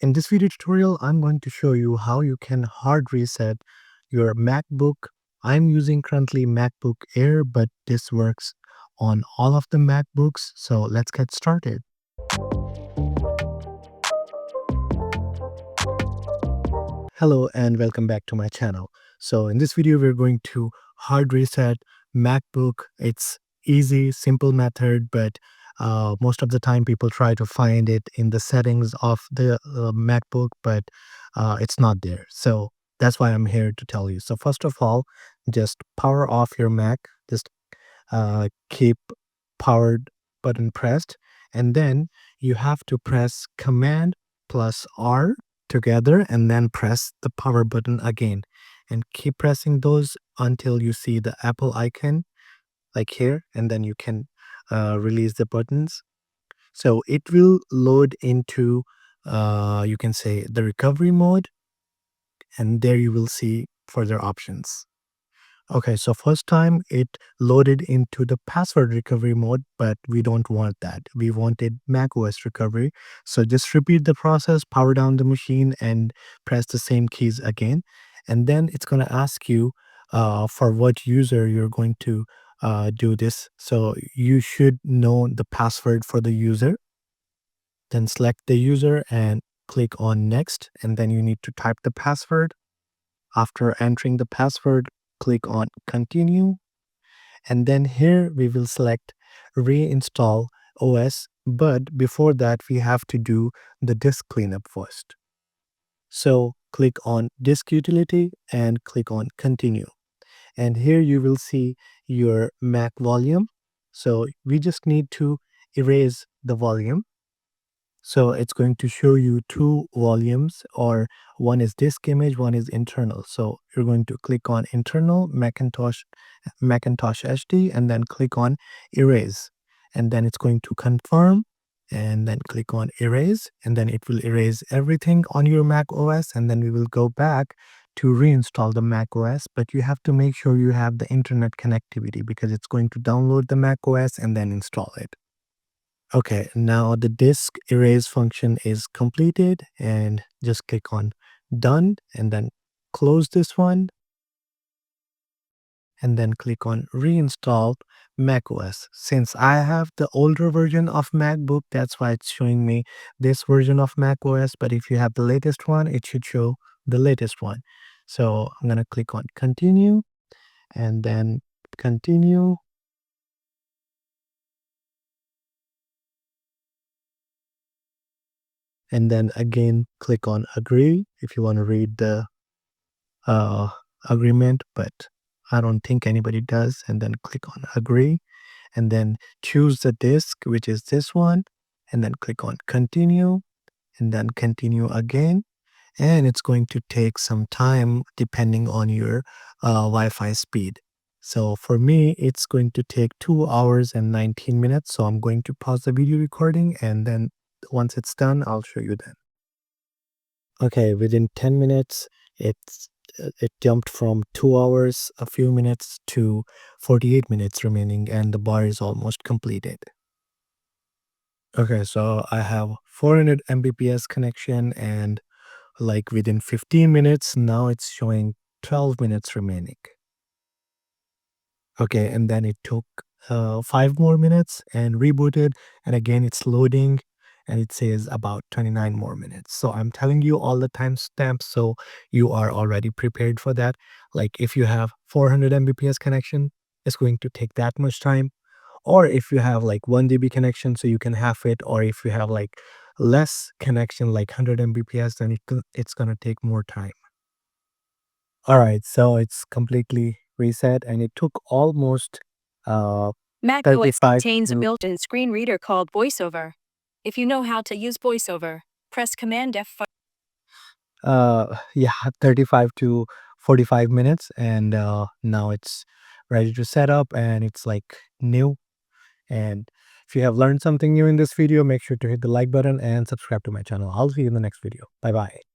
In this video tutorial, I'm going to show you how you can hard reset your MacBook. I'm using currently MacBook Air, but this works on all of the MacBooks. So let's get started. Hello and welcome back to my channel. So in this video, we're going to hard reset MacBook. It's easy, simple method, but most of the time people try to find it in the settings of the MacBook, but it's not there. So that's why I'm here to tell you. So first of all, just power off your Mac. Just keep powered button pressed, and then you have to press Command plus R together and then press the power button again, and keep pressing those until you see the Apple icon like here, and then you can release the buttons. So it will load into you can say the recovery mode, and there you will see further options. Okay, so first time it loaded into the password recovery mode, but we don't want that. We wanted macOS recovery. So just repeat the process, power down the machine and press the same keys again. And then it's going to ask you for what user you're going to do this. So you should know the password for the user. Then select the user and click on next. And then you need to type the password. After entering the password, click on continue, and then here we will select reinstall OS, but before that we have to do the disk cleanup first. So click on disk utility and click on continue, and here you will see your Mac volume. So we just need to erase the volume. So it's going to show you two volumes, or one is disk image, one is internal. So you're going to click on internal Macintosh HD, and then click on erase. And then it's going to confirm, and then click on erase, and then it will erase everything on your Mac OS. And then we will go back to reinstall the Mac OS, but you have to make sure you have the internet connectivity, because it's going to download the Mac OS and then install it. Okay, now the disk erase function is completed, and just click on done and then close this one, and then click on reinstall macOS. Since I have the older version of MacBook, that's why it's showing me this version of macOS, but if you have the latest one, it should show the latest one. So I'm going to click on continue and then continue. And then again, click on agree if you want to read the agreement, but I don't think anybody does. And then click on agree, and then choose the disk, which is this one, and then click on continue, and then continue again. And it's going to take some time depending on your Wi-Fi speed. So for me, it's going to take 2 hours and 19 minutes. So I'm going to pause the video recording, and then once it's done, I'll show you then. Okay, within 10 minutes, it jumped from 2 hours, a few minutes, to 48 minutes remaining, and the bar is almost completed. Okay, so I have 400 Mbps connection, and like within 15 minutes, now it's showing 12 minutes remaining. Okay, and then it took 5 more minutes and rebooted, and again it's loading, and it says about 29 more minutes. So I'm telling you all the timestamps, so you are already prepared for that. Like if you have 400 Mbps connection, it's going to take that much time. Or if you have like 1 dB connection, so you can have it. Or if you have like less connection, like 100 Mbps, then it's gonna take more time. All right, so it's completely reset, and it took almost macOS 35 contains a to built-in screen reader called VoiceOver. If you know how to use VoiceOver, press Command F5. yeah, 35 to 45 minutes, and now it's ready to set up, and it's like new. And if you have learned something new in this video, make sure to hit the like button and subscribe to my channel. I'll see you in the next video. Bye bye.